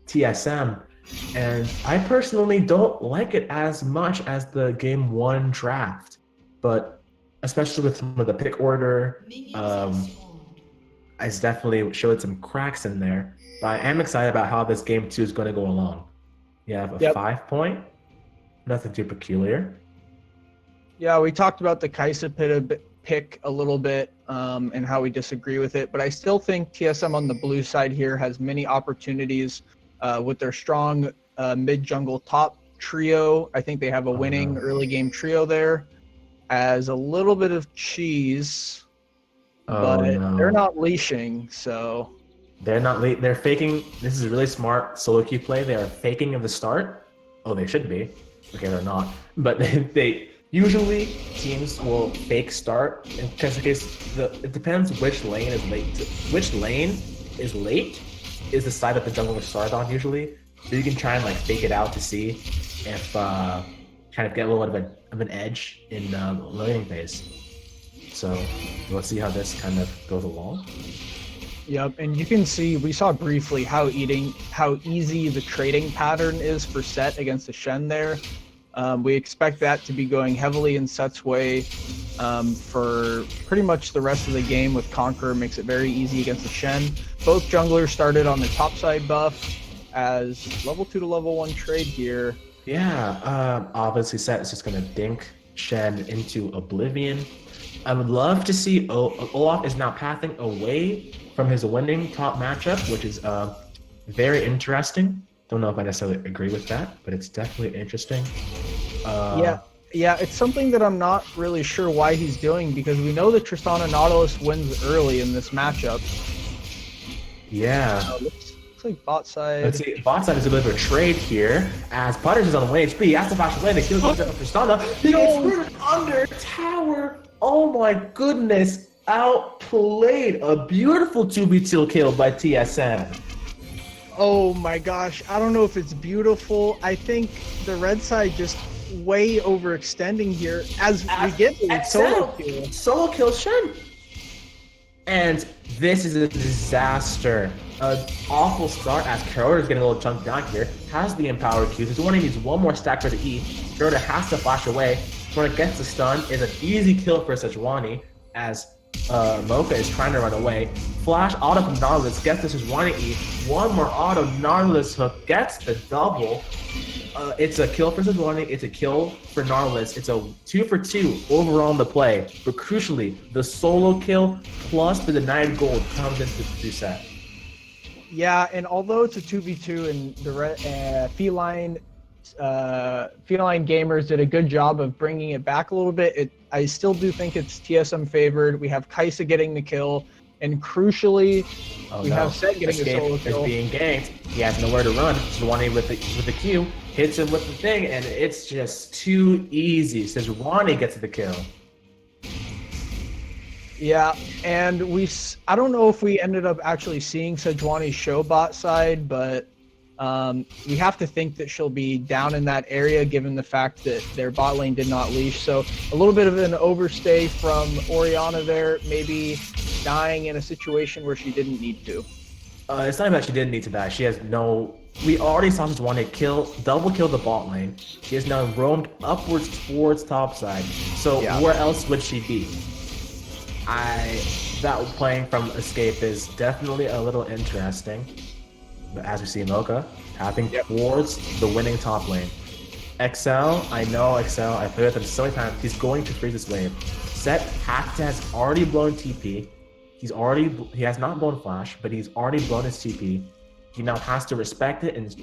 TSM. And I personally don't like it as much as the game one draft, but especially with some of the pick order, it's definitely showed some cracks in there. But I am excited about how this game two is going to go along. You have a Yep. 5 point, nothing too peculiar. Yeah, we talked about the Kaisa pick a little bit and how we disagree with it, but I still think TSM on the blue side here has many opportunities with their strong mid jungle top trio. I think they have a winning early game trio there as a little bit of cheese, but they're not leashing, so. They're not late. They're faking. This is a really smart solo queue play. They are faking in the start. Oh, they should be. Okay, they're not. But they usually teams will fake start in case it depends which lane is late. Which lane is late is the side that the jungler started on usually. So you can try and like fake it out to see if kind of get a little bit of an edge in the learning phase. So let's see how this kind of goes along. Yep, and you can see, we saw briefly how easy the trading pattern is for Set against the Shen there. We expect that to be going heavily in Set's way for pretty much the rest of the game, with Conqueror makes it very easy against the Shen. Both junglers started on the topside buff as level 2 to level 1 trade here. Yeah, obviously Set is just going to dink Shen into oblivion. I would love to see Olaf is now pathing away from his winning top matchup, which is very interesting. Don't know if I necessarily agree with that, but it's definitely interesting. Yeah, it's something that I'm not really sure why he's doing, because we know that Tristana Nautilus wins early in this matchup. Yeah. Looks like bot side. Let's see, bot side is a bit of a trade here, as Putters is on 1 HP. He has to flash away, the kill comes up from Tristana. He gets rooted under tower. Oh my goodness. Outplayed. A beautiful 2v2 kill by TSM. Oh my gosh, I don't know if it's beautiful. I think the red side just way overextending here as we get the solo kill. Solo kill Shen. And this is a disaster. An awful start as Carota is getting a little chunked down here. Has the empowered Q. His warning needs one more stack for the E. Carota has to flash away. When it gets the stun, is an easy kill for Sejuani as Mocha is trying to run away. Flash auto from Nautilus gets the Sejuani E. One more auto, Nautilus hook gets the double. It's a kill for Sejuani, it's a kill for Nautilus. It's a 2 for 2 overall in the play. But crucially, the solo kill plus the denied gold comes into the set. Yeah, and although it's a 2v2 and the Feline gamers did a good job of bringing it back a little bit, I still do think it's TSM favored. We have Kaisa getting the kill, and crucially, we have Set getting the solo kill. Is being ganked. He has nowhere to run. Sejuani with the Q hits him with the thing, and it's just too easy. Sejuani gets the kill. Yeah, and I don't know if we ended up actually seeing Sejuani's show bot side, but we have to think that she'll be down in that area given the fact that their bot lane did not leash. So a little bit of an overstay from Orianna there, maybe dying in a situation where she didn't need to. It's not about she didn't need to die. She has no... We already saw Sejuani double kill the bot lane. She has now roamed upwards towards topside. So where else would she be? That playing from Escape is definitely a little interesting. But as we see Mocha tapping towards the winning top lane. XL, I know XL, I played with him so many times, he's going to freeze this wave. Set has already blown TP. He has not blown Flash, but he's already blown his TP. He now has to respect it, and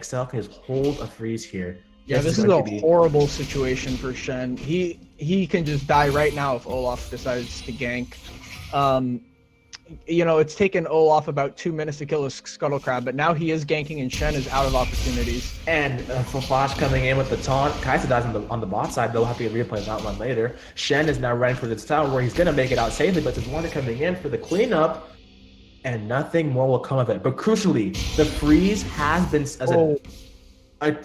XL can just hold a freeze here. Yeah, this is a horrible situation for Shen. He can just die right now if Olaf decides to gank. It's taken Olaf about 2 minutes to kill a Scuttle Crab, but now he is ganking and Shen is out of opportunities. And for Flash coming in with the taunt, Kaisa dies on the bot side. They'll have to replay that one later. Shen is now running for this tower where he's going to make it out safely, but there's one coming in for the cleanup, and nothing more will come of it. But crucially, the freeze has been a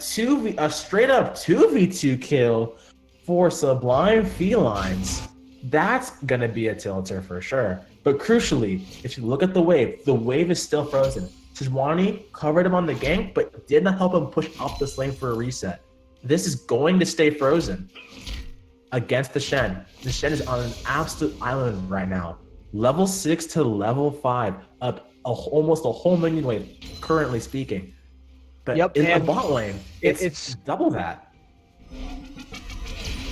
straight up 2v2 kill for Sublime Felines. That's going to be a tilter for sure. But crucially, if you look at the wave is still frozen. Sejuani covered him on the gank, but did not help him push up this lane for a reset. This is going to stay frozen against the Shen. The Shen is on an absolute island right now. Level 6 to level 5, up almost a whole minion wave, currently speaking. But in the bot lane, it's double that.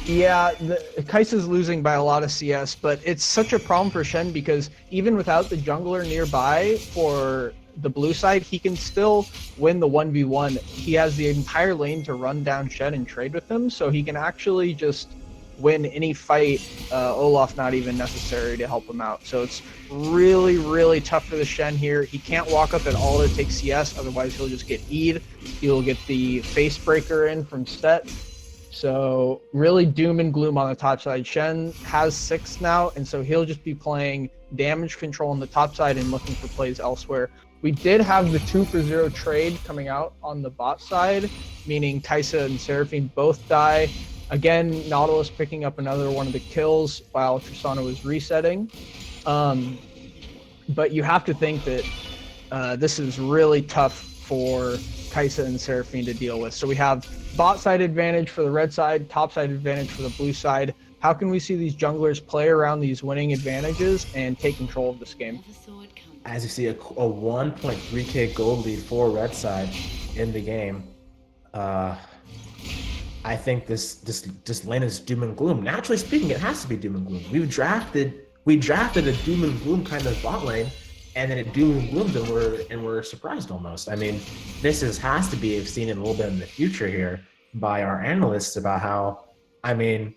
Yeah, Kai'Sa's losing by a lot of CS, but it's such a problem for Shen because even without the jungler nearby for the blue side, he can still win the 1v1. He has the entire lane to run down Shen and trade with him, so he can actually just win any fight, Olaf not even necessary to help him out. So it's really, really tough for the Shen here. He can't walk up at all to take CS, otherwise he'll just get E'd. He'll get the face breaker in from Set. So really doom and gloom on the top side. Shen has 6 now, and so he'll just be playing damage control on the top side and looking for plays elsewhere. We did have the 2-for-0 trade coming out on the bot side, meaning Kai'Sa and Seraphine both die. Again, Nautilus picking up another one of the kills while Tristana was resetting. But you have to think that this is really tough for Kai'Sa and Seraphine to deal with. So we have bot side advantage for the red side, top side advantage for the blue side. How can we see these junglers play around these winning advantages and take control of this game? As you see, a 1.3k gold lead for red side in the game. I think this lane is doom and gloom. Naturally speaking, it has to be doom and gloom. We drafted a doom and gloom kind of bot lane, and then it doom and gloomed, and we're surprised almost. I mean, this has to be seen in a little bit in the future here by our analysts about how, I mean,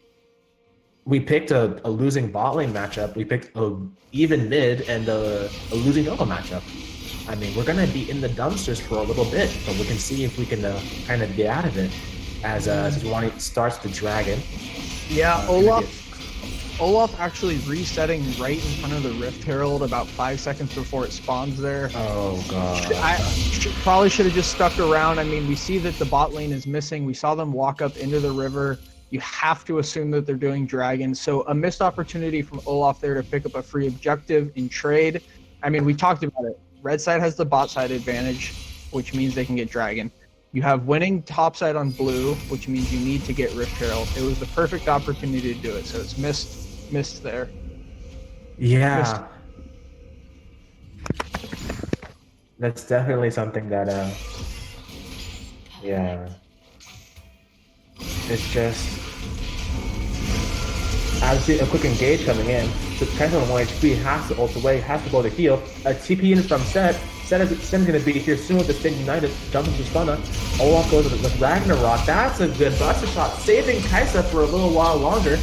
we picked a losing bot lane matchup. We picked a even mid and a losing yellow matchup. I mean, we're gonna be in the dumpsters for a little bit, but we can see if we can kind of get out of it as Sejuani starts the dragon. Yeah, Olaf actually resetting right in front of the Rift Herald about 5 seconds before it spawns there. Oh god. I probably should have just stuck around. I mean, we see that the bot lane is missing. We saw them walk up into the river. You have to assume that they're doing dragon. So a missed opportunity from Olaf there to pick up a free objective in trade. I mean, we talked about it. Red side has the bot side advantage, which means they can get dragon. You have winning top side on blue, which means you need to get Rift Herald. It was the perfect opportunity to do it, so it's missed there. Yeah. That's definitely something that, yeah. It's just, obviously a quick engage coming in. So Kai'Sa on 1 HP has to ult away, has to go to heal. A TP in from Set. Set's going to be here soon with the Sting United, jumping to Stunna. Olaf goes with Ragnarok. That's a good buster shot, saving Kai'Sa for a little while longer.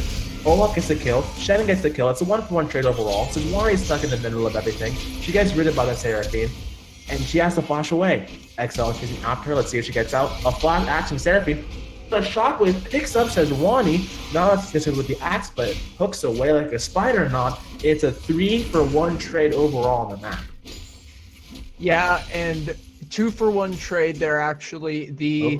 Olaf gets the kill, Shannon gets the kill. It's a 1-for-1 trade overall. So Sejuani is stuck in the middle of everything. She gets rid of the Seraphine, and she has to flash away. XL is chasing after her. Let's see if she gets out. A flash action Seraphine. The shockwave picks up Sejuani. Now it's just with the axe, but it hooks away like a spider knot. It's a 3-for-1 trade overall on the map. Yeah, and 2-for-1 trade there actually. The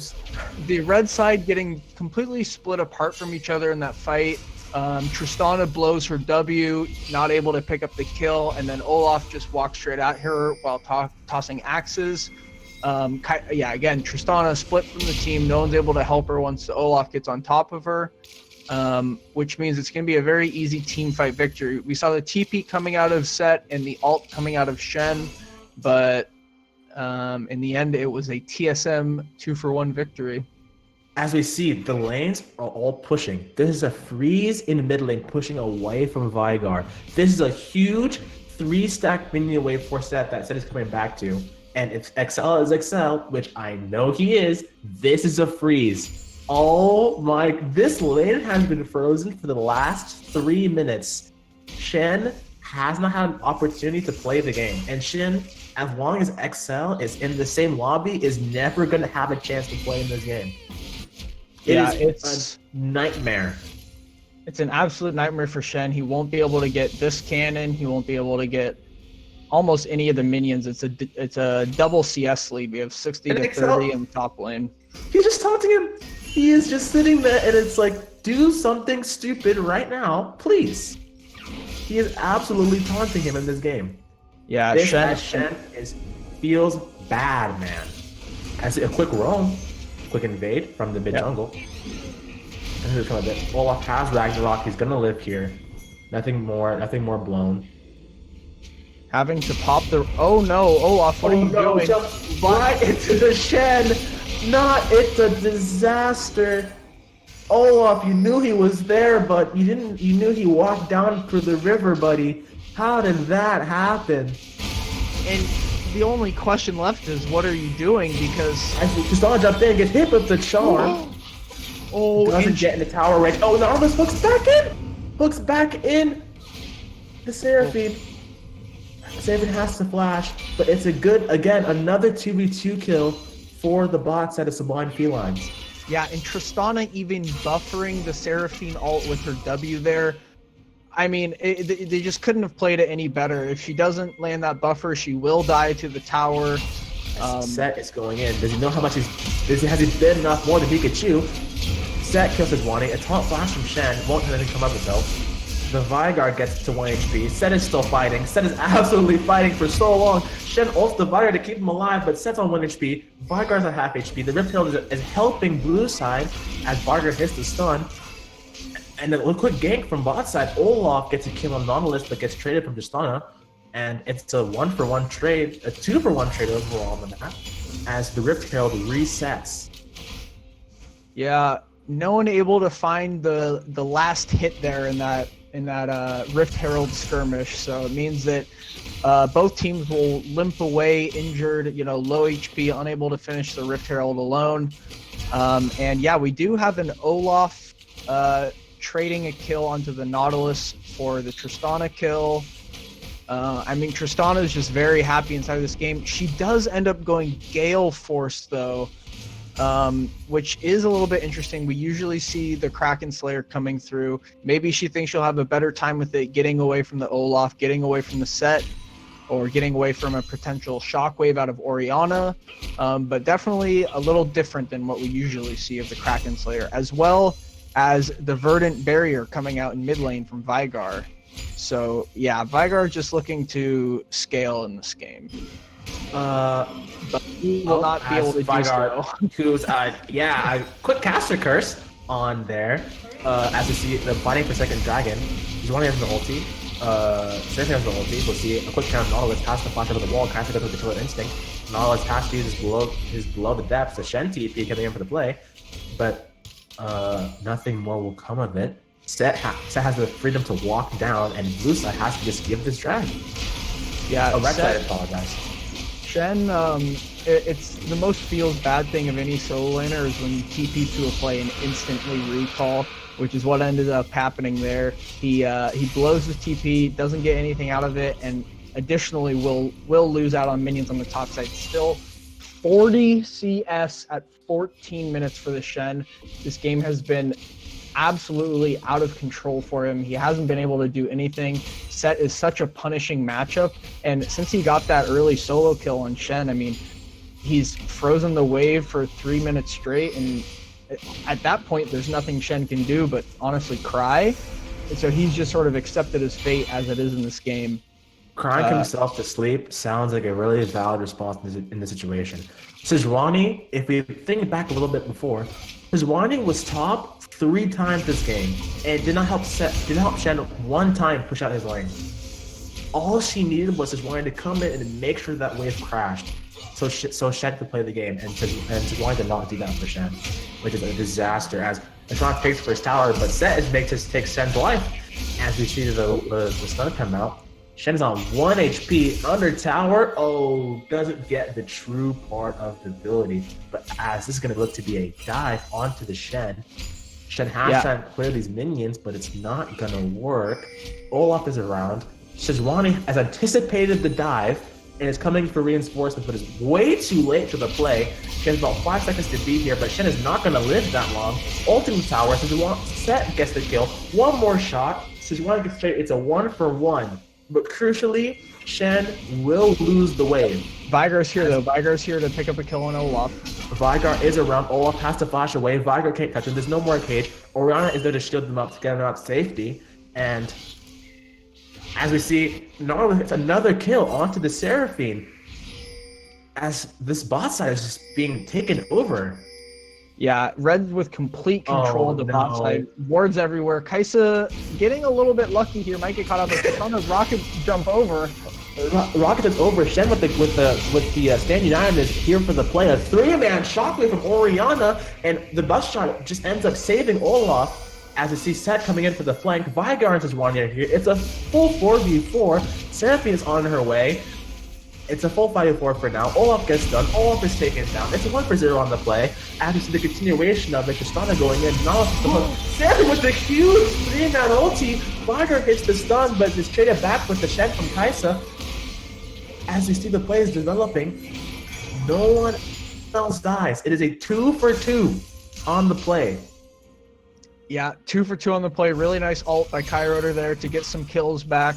red side getting completely split apart from each other in that fight. Tristana blows her W, not able to pick up the kill, and then Olaf just walks straight at her while tossing axes. Again, Tristana split from the team. No one's able to help her once Olaf gets on top of her, which means it's going to be a very easy team fight victory. We saw the TP coming out of Set and the ult coming out of Shen, but in the end, it was a TSM 2-for-1 victory. As we see, the lanes are all pushing. This is a freeze in mid lane pushing away from Veigar. This is a huge 3-stack minion wave for Set that Set is coming back to. And if XL is XL, which I know he is, this is a freeze. Oh my, this lane has been frozen for the last 3 minutes. Shen has not had an opportunity to play the game. And Shen, as long as XL is in the same lobby, is never going to have a chance to play in this game. It's a nightmare. It's an absolute nightmare for Shen. He won't be able to get this cannon. He won't be able to get almost any of the minions. It's a double CS lead. We have 60 to 30 in the top lane. He's just taunting him. He is just sitting there, and it's like, do something stupid right now, please. He is absolutely taunting him in this game. Yeah, Shen feels bad man. As a quick roam, quick invade from the mid jungle. And he's coming a bit. Olaf has Ragnarok. He's gonna live here. Nothing more blown. Having to pop the. Oh no, Olaf! What are you doing? Jump right into the shed. It's a disaster. Olaf, you knew he was there, but you didn't. You knew he walked down through the river, buddy. How did that happen? And the only question left is, what are you doing? Because Tristana jumped in, gets hit with the charm. Doesn't get in the tower range. Oh, Nautilus hooks back in. Hooks back in. The Seraphine. Seraphine has to flash, but it's a good, again, another 2v2 kill for the bot set of Sublime Felines. Yeah, and Tristana even buffering the Seraphine ult with her W there. I mean, they just couldn't have played it any better. If she doesn't land that buffer, she will die to the tower. Set is going in. Does he know how much has he been enough more than he could chew? Set kills his Wani. A taunt flash from Shen. Won't let anything come up with though. The Vygar gets to 1 HP. Set is still fighting. Set is absolutely fighting for so long. Shen ults the Vygar to keep him alive, but Set's on 1 HP. Vygar's on half HP. The Rift Herald is helping blue side as Vygar hits the stun. And a quick gank from bot side. Olaf gets a kill on Nautilus, but gets traded from Tristana. And it's a 1-for-1 trade, a 2-for-1 trade overall on the map, as the Rift Herald resets. Yeah, no one able to find the last hit there in that Rift Herald skirmish. So it means that both teams will limp away injured, low HP, unable to finish the Rift Herald alone. And yeah, we do have an Olaf trading a kill onto the Nautilus for the Tristana kill. I mean, Tristana is just very happy inside of this game. She does end up going Gale Force though, which is a little bit interesting. We usually see the Kraken Slayer coming through. Maybe she thinks she'll have a better time with it, getting away from the Olaf, getting away from the set, or getting away from a potential shockwave out of Orianna. But definitely a little different than what we usually see of the Kraken Slayer, as well as the Verdant Barrier coming out in mid lane from Vygar. So yeah, Vygar just looking to scale in this game. But he will not be able to Vygar, do so. Who's a quick caster curse on there. As we see the fighting for second dragon. He's running into the ulti. Seraphine has the ulti. We'll see a quick count. Nautilus has to flash over the wall. Caster goes with the killer instinct. Nautilus has to use his below the depths. The Shen TP coming in for the play, but nothing more will come of it. Set has the freedom to walk down, and blue side has to just give this dragon. Yeah, red side, I apologize. Shen, it's the most feels bad thing of any solo laner is when you TP to a play and instantly recall, which is what ended up happening there. He blows his TP, doesn't get anything out of it, and additionally will lose out on minions on the top side. Still 40 CS at 14 minutes for the Shen. This game has been absolutely out of control for him. He hasn't been able to do anything. Set is such a punishing matchup, and since he got that early solo kill on Shen, I mean, he's frozen the wave for 3 minutes straight, and at that point there's nothing Shen can do but honestly cry. And so he's just sort of accepted his fate as it is in this game. Crying himself to sleep sounds like a really valid response in this situation. Sejuani, if we think back a little bit before, Sejuani was top 3 times this game and did not help Shen 1 time push out his lane. All she needed was Sejuani to come in and make sure that wave crashed, so Shen could play the game, and Sejuani did not do that for Shen, which is a disaster. As Sean takes for his tower, but Set takes Shen's life. As we see the stun come out, Shen is on 1 HP under tower. Oh, doesn't get the true part of the ability. But as this is going to look to be a dive onto the Shen. Shen has to clear these minions, but it's not going to work. Olaf is around. Sejuani has anticipated the dive and is coming for reinforcements, but is way too late to the play. She has about 5 seconds to be here, but Shen is not going to live that long. Ultimate tower, Set gets the kill. 1 more shot. Sejuani gets straight. It's a 1-for-1. But crucially, Shen will lose the wave. Vygar's here though. Vygar's here to pick up a kill on Olaf. Vygar is around. Olaf has to flash away. Vygar can't touch him. There's no more cage. Orianna is there to shield them up, to get them out to safety. And as we see, Nautilus gets another kill onto the Seraphine. as this bot side is just being taken over. Yeah, Red with complete control Oh of the bot no. side. Wards everywhere. Kaisa getting a little bit lucky here. Might get caught up, but Tristana's rocket jump over. Rocket is over. Shen with the stand united is here for the play. A 3-man shockwave from Oriana, and the bus shot just ends up saving Olaf. As we see Set coming in for the flank, Vygarn is one here. It's a full 4v4. Seraphine is on her way. It's a full 5v4 for now. Olaf gets done. Olaf is taken down. It's a 1-for-0 on the play. As we see the continuation of it, Tristana going in. Now Seraphine with the huge 3-man ulti. Vygarn hits the stun, but is traded back with the Shen from Kaisa. As we see the play is developing, no one else dies. It is a 2-for-2 on the play. Yeah, 2-for-2 on the play. Really nice ult by Kyroder there to get some kills back.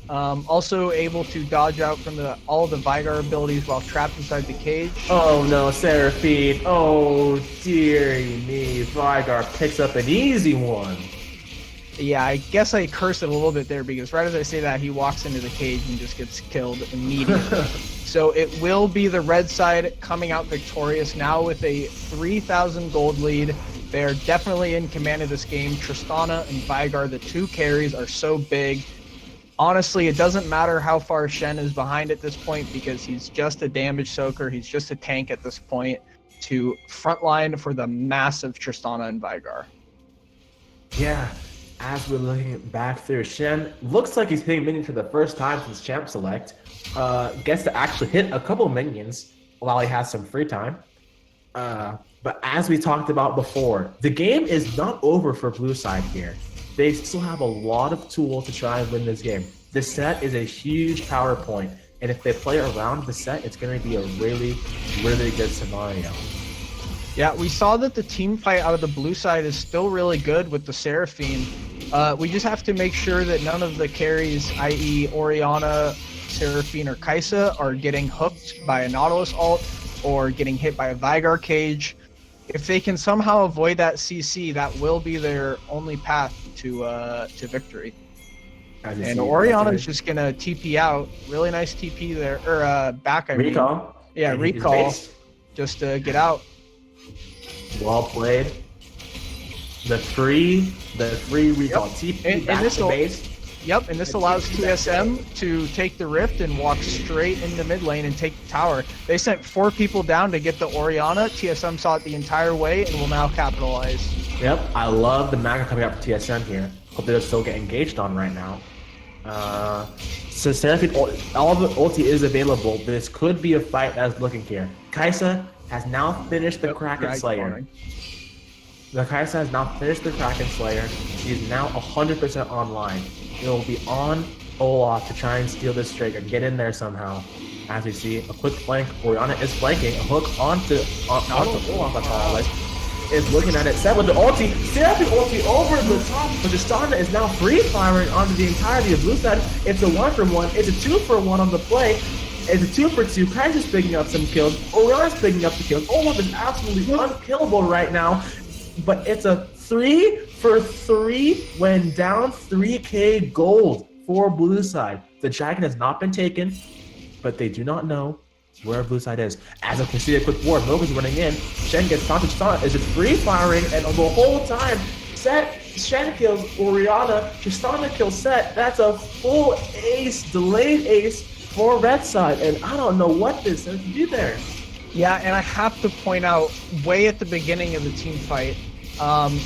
Also able to dodge out from all the Vygar abilities while trapped inside the cage. Oh no, Seraphine. Oh dearie me. Vygar picks up an easy one. Yeah, I guess I cursed it a little bit there because right as I say that, he walks into the cage and just gets killed immediately. So it will be the red side coming out victorious now with a 3,000 gold lead. They're definitely in command of this game. Tristana and Vygar, the two carries, are so big. Honestly, it doesn't matter how far Shen is behind at this point because he's just a damage soaker. He's just a tank at this point to frontline for the massive Tristana and Vygar. Yeah, as we're looking back through, Shen looks like he's hitting minions for the first time since Champ Select. Gets to actually hit a couple minions while he has some free time. But as we talked about before, the game is not over for blue side here. They still have a lot of tools to try and win this game. The set is a huge power point, and if they play around the set, it's going to be a really, really good scenario. Yeah, we saw that the team fight out of the blue side is still really good with the Seraphine. We just have to make sure that none of the carries, i.e. Oriana, Seraphine, or Kaisa, are getting hooked by a Nautilus ult or getting hit by a Vygar cage. If they can somehow avoid that CC, that will be their only path to victory. And Oriana is just gonna TP out. Really nice TP there, or back. I mean, Recall. Yeah, recall. Just to get out. Well played. The free recall. TP back to base. Yep, and this allows TSM to take the rift and walk straight into mid lane and take the tower. They sent 4 people down to get the Oriana. TSM saw it the entire way and will now capitalize. Yep, I love the Magna coming out for TSM here. Hope they'll still get engaged on right now. So Seraphine, all the ulti is available. This could be a fight that's looking here. Kaisa has now finished the Kraken Slayer. The Kaisa has now finished the Kraken Slayer. He's now 100% online. It will be on Olaf to try and steal this string and get in there somehow. As we see, a quick flank. Oriana is flanking. A hook onto Olaf, that's all it is looking at it. Set with the ulti. Seraphine ulti over the top. But Tristana is now free firing onto the entirety of blue side. It's a 1-for-1. It's a 2-for-1 on the play. It's a 2-for-2. Kaiser's picking up some kills. Oriana's picking up the kills. Olaf is absolutely unkillable right now. But it's a 3-for-3 when down 3k gold for blue side. The dragon has not been taken, but they do not know where blue side is. As I can see a quick ward, Moga's running in. Shen gets taunted. Tristana is just free firing, and the whole time, Shen kills Oriana. Tristana kills Set. That's a full ace, delayed ace for red side, and I don't know what this is to do there. Yeah, and I have to point out, way at the beginning of the team fight,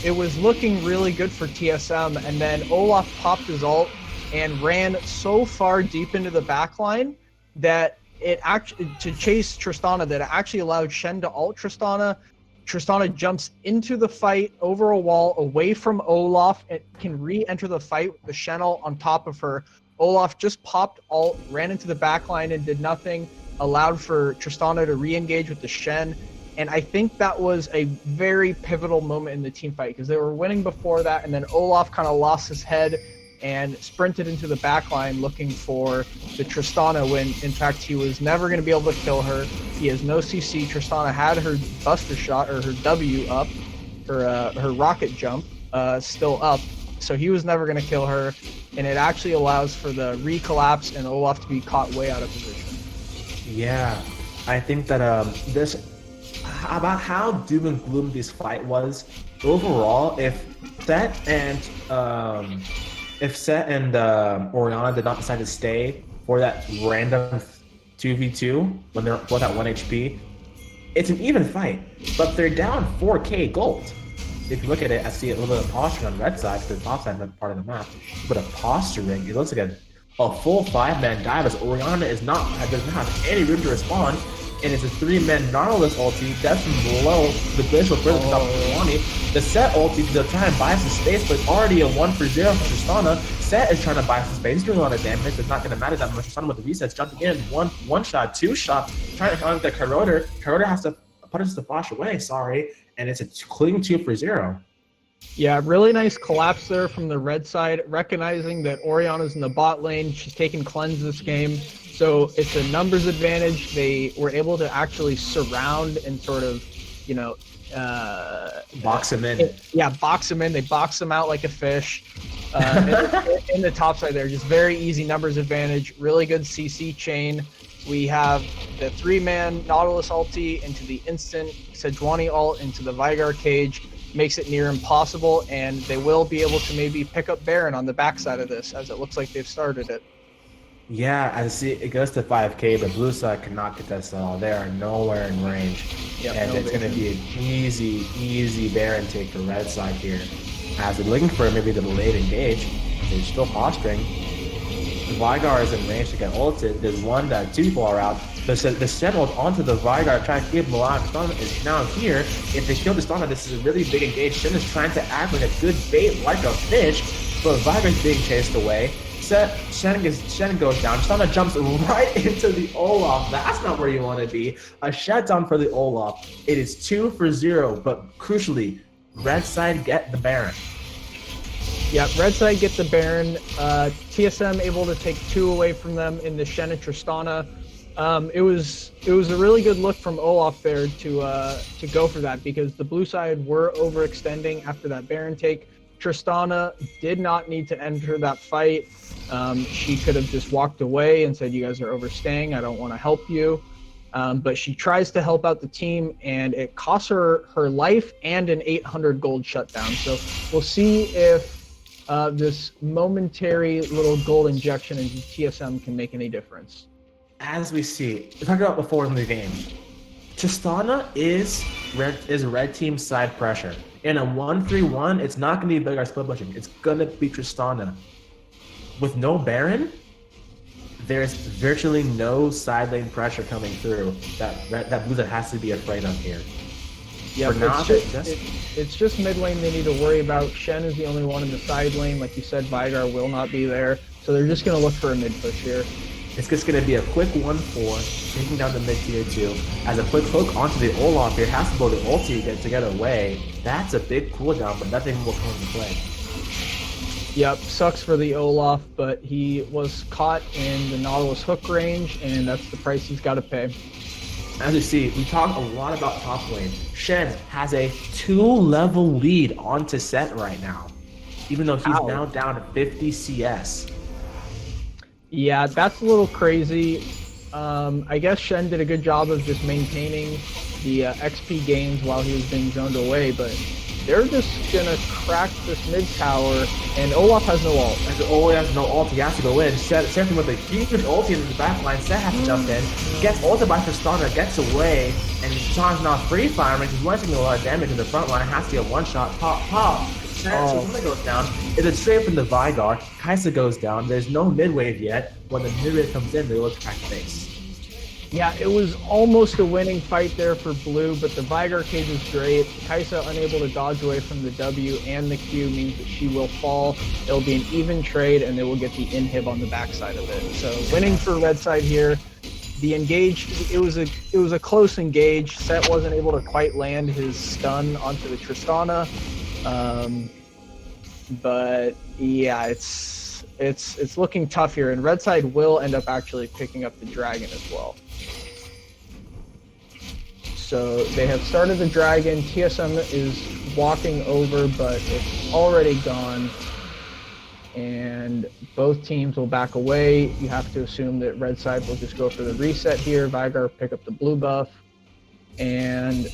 it was looking really good for TSM, and then Olaf popped his ult and ran so far deep into the backline that it actually, to chase Tristana, that it actually allowed Shen to ult Tristana. Tristana jumps into the fight over a wall away from Olaf and can re-enter the fight with the Shen ult on top of her. Olaf just popped ult, ran into the backline and did nothing, allowed for Tristana to re-engage with the Shen. And I think that was a very pivotal moment in the team fight because they were winning before that, and then Olaf kind of lost his head and sprinted into the backline looking for the Tristana when, in fact, he was never going to be able to kill her. He has no CC. Tristana had her buster shot, or her W up, her rocket jump still up, so he was never going to kill her, and it actually allows for the recollapse and Olaf to be caught way out of position. Yeah, I think that this about how doom and gloom this fight was overall. If Set and Oriana did not decide to stay for that random 2v2 when they're both at 1 HP, it's an even fight. But they're down 4k gold. If you look at it, I see a little bit of posturing on red side, the top side part of the map. But a posturing, it looks like a full 5-man dive as Oriana does not have any room to respond. And it's a 3-man Nautilus ulti that's from below the glacial prison top of Feline. The Set ulti to try and buy some space, but already a 1-for-0 for Tristana. Set is trying to buy some space, doing a lot of damage. It's not going to matter that much. Tristana with the resets, jumping in, one shot, 2 shot, trying to counter the Corroder. Corroder has to put us to flash away, sorry. And it's a clean 2-for-0. Yeah, really nice collapse there from the red side, recognizing that Oriana's in the bot lane. She's taken cleanse this game. So it's a numbers advantage. They were able to actually surround and sort of, box him in. Box him in. They box him out like a fish. In the top side there, just very easy numbers advantage. Really good CC chain. We have the 3-man Nautilus ulti into the instant Sejuani ult into the Vigar cage. Makes it near impossible, and they will be able to maybe pick up Baron on the backside of this, as it looks like they've started it. Yeah, I see it goes to 5k, but blue side cannot get this at all. They are nowhere in range. Yep, and it's going to be an easy Baron take for red side here. As they're looking for maybe the delayed engage, they're still posturing. Vigar is in range to get ulted. There's 2 people are out. The Set ult onto the Vigar trying to keep him alive. Tristana is now here. If they kill Tristana, this is a really big engage. Shen is trying to act like a good bait, like a fish, but Vigar's being chased away. Shen goes down. Tristana jumps right into the Olaf. That's not where you want to be. A shutdown for the Olaf. It is 2-for-0, but crucially, red side get the Baron. Yeah, red side get the Baron. TSM able to take 2 away from them in the Shen and Tristana. It was a really good look from Olaf there to go for that, because the blue side were overextending after that Baron take. Tristana did not need to enter that fight. She could have just walked away and said, "You guys are overstaying. I don't want to help you." But she tries to help out the team, and it costs her her life and an 800 gold shutdown. So we'll see if this momentary little gold injection into TSM can make any difference. As we see, we talked about before in the game, Tristana is red team side pressure. In a 1-3-1, it's not going to be Vigar split pushing. It's going to be Tristana. With no Baron, there's virtually no side lane pressure coming through that blue that has to be afraid of here. Yeah, it's just mid lane they need to worry about. Shen is the only one in the side lane. Like you said, Vigar will not be there. So they're just going to look for a mid push here. It's just going to be a quick 1-4, taking down the mid tier 2. As a quick hook onto the Olaf here, has to blow the ulti to get away. That's a big cooldown, but nothing will come into play. Yep, sucks for the Olaf, but he was caught in the Nautilus hook range, and that's the price he's got to pay. As you see, we talk a lot about top lane. Shen has a 2-level lead onto Set right now, even though he's now down to 50 CS. Yeah, that's a little crazy. I guess Shen did a good job of just maintaining the XP gains while he was being zoned away, but they're just gonna crack this mid tower, and Olaf has no ult. As Olaf has no ult, he has to go in. Same thing with a huge ulti in the back line. Set has to jump in. Gets ulted by Tristana, gets away, and Sean's not free firing. He's taking a lot of damage in the front line. Has to get one shot. Pop. So goes down. It's a straight from the Vigar. Kaisa goes down. There's no mid wave yet. When the mid wave comes in, they look crack face. Yeah, it was almost a winning fight there for blue, but the Vigar cage is great. Kaisa unable to dodge away from the W and the Q means that she will fall. It'll be an even trade, and they will get the inhib on the backside of it. So winning for red side here. The engage, it was a close engage. Set wasn't able to quite land his stun onto the Tristana. But yeah, it's looking tough here, and red side will end up actually picking up the dragon as well. So they have started the dragon. TSM is walking over, but it's already gone. and both teams will back away. You have to assume that red side will just go for the reset here. Vigar pick up the blue buff, and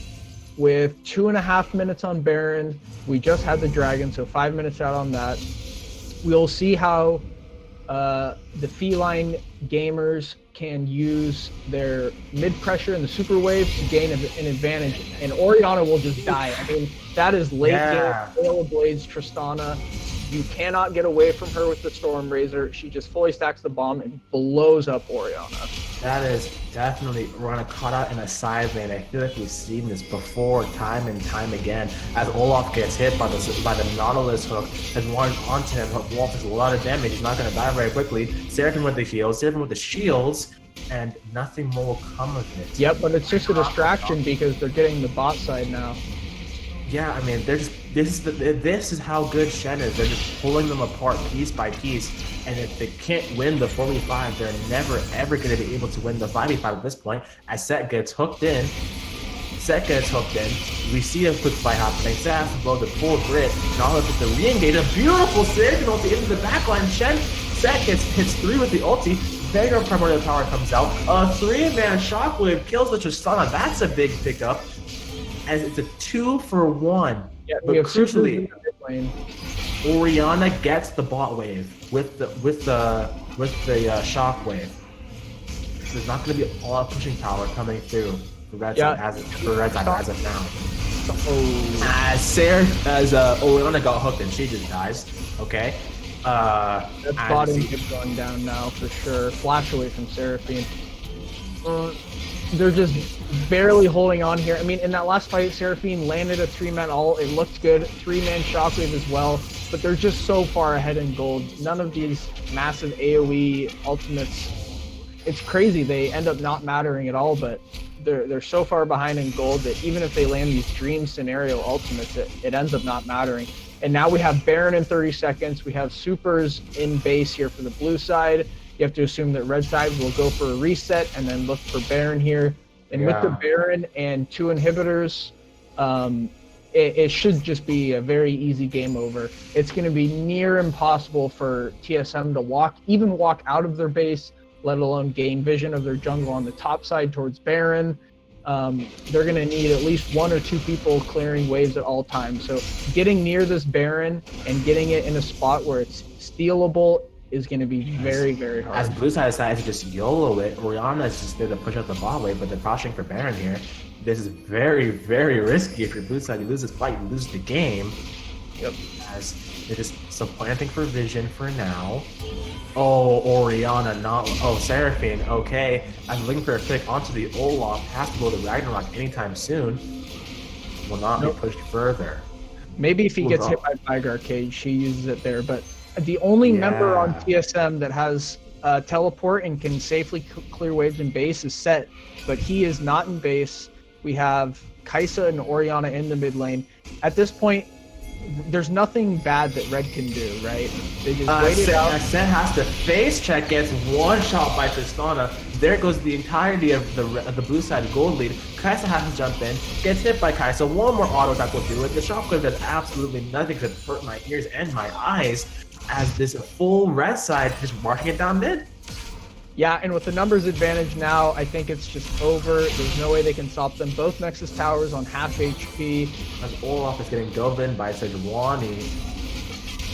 with 2.5 minutes on Baron, we just had the dragon, so 5 minutes out on that. We'll see how the Feline gamers can use their mid pressure and the super wave to gain an advantage, and Orianna will just die. I mean, that is late game. Hail Blades, Tristana. You cannot get away from her with the Storm Razor. She just fully stacks the bomb and blows up Orianna. That is definitely Orianna caught out in a side lane. I feel like we've seen this before, time and time again. As Olaf gets hit by the Nautilus hook and runs onto him, Wolf does a lot of damage. He's not going to die very quickly. Seraphine with the heals, Seraphine with the shields, and nothing more will come of it. Yep, but it's just a distraction because they're getting the bot side now. Yeah, I mean, this is how good Shen is. They're just pulling them apart piece by piece, and if they can't win the 4v5, they're never ever going to be able to win the 5v5 at this point. As Set gets hooked in, we see a quick fight happening. Set has to blow the full grid. Nautilus with the re-engage, a beautiful Seraphine ulti into the backline. Set hits 3 with the ulti. Vagar primordial power comes out. A 3-man shockwave kills the Tristana. That's a big pickup. As it's a 2-for-1. Yeah, but we have crucially, lane. Orianna gets the bot wave with the shock wave. There's not going to be a lot of pushing power coming through for Red Side as of now. As Orianna got hooked and she just dies. Okay. That bottom is going down now for sure. Flash away from Seraphine. They're just barely holding on here. I mean, in that last fight, Seraphine landed a 3-man ult. It looked good. 3-man shockwave as well. But they're just so far ahead in gold. None of these massive AoE ultimates, it's crazy. They end up not mattering at all, but they're so far behind in gold that even if they land these dream scenario ultimates, it ends up not mattering. And now we have Baron in 30 seconds. We have supers in base here for the blue side. You have to assume that red side will go for a reset and then look for Baron here. And with the Baron and 2 inhibitors, it should just be a very easy game over. It's going to be near impossible for TSM to walk out of their base, let alone gain vision of their jungle on the top side towards Baron. They're going to need at least 1 or 2 people clearing waves at all times. So getting near this Baron and getting it in a spot where it's stealable is going to be very, very hard. As blue side decides to just YOLO it, Orianna is just there to push up the bot wave, but they're pushing for Baron here. This is very, very risky. If you're blue side, you lose this fight, you lose the game. Yep. As they're just supplanting for vision for now. Oh, Orianna, Seraphine, okay. I'm looking for a pick onto the Olaf, has to go to Ragnarok anytime soon. Will not be pushed further. Maybe if he gets hit by Vigar Cage, she uses it there, but the only member on TSM that has teleport and can safely clear waves in base is Set, but he is not in base. We have Kai'Sa and Orianna in the mid lane. At this point, there's nothing bad that Red can do, right? They just wait it out. Set has to face check, gets one shot by Tristana. There goes the entirety of the blue side gold lead. Kai'Sa has to jump in, gets hit by Kai'Sa. One more auto attack will do it. The shockwave does absolutely nothing to hurt my ears and my eyes, as this full red side is marking it down mid. Yeah, and with the numbers advantage now, I think it's just over. There's no way they can stop them. Both Nexus towers on half HP. As Olaf is getting dove in by Sejuani.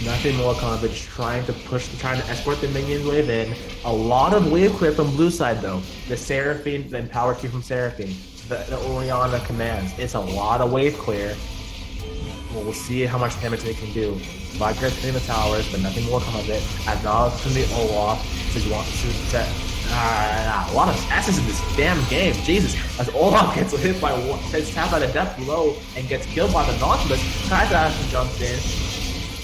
Nothing more coverage, trying to escort the minions wave in. A lot of wave clear from blue side though. The Seraphine, the power cue from Seraphine. The Orianna commands. It's a lot of wave clear. We'll see how much damage they can do. Vigar's hitting the towers, but nothing will come of it. As now it's from the Olaf, a lot of S's in this damn game. Jesus, as Olaf gets hit by gets tapped by the depth below and gets killed by the Nautilus, Kai'Sa has to jump in,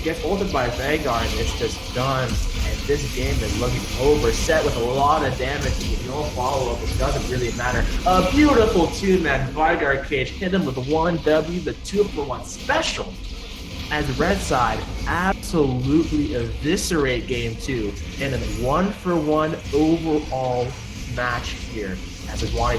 gets ulted by Vagar, and it's just done. And this game is looking over, Set with a lot of damage. If you don't follow up, it doesn't really matter. A beautiful 2-man Vigar Cage hit him with 1W, the 2-for-1 special. As Red Side absolutely eviscerate Game 2 in a 1-for-1 overall match here. As Sejuani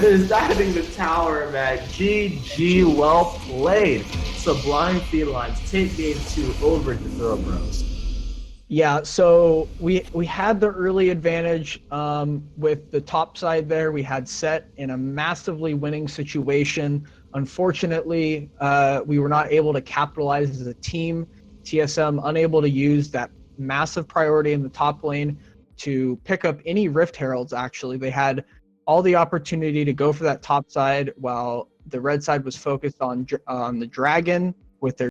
is diving the tower, man. GG, well played. Sublime Felines take Game 2 over the Thoroughbros. Yeah, so we had the early advantage with the top side there. We had set in a massively winning situation. Unfortunately, we were not able to capitalize as a team. TSM unable to use that massive priority in the top lane to pick up any Rift Heralds, actually. They had all the opportunity to go for that top side while the red side was focused on the Dragon with their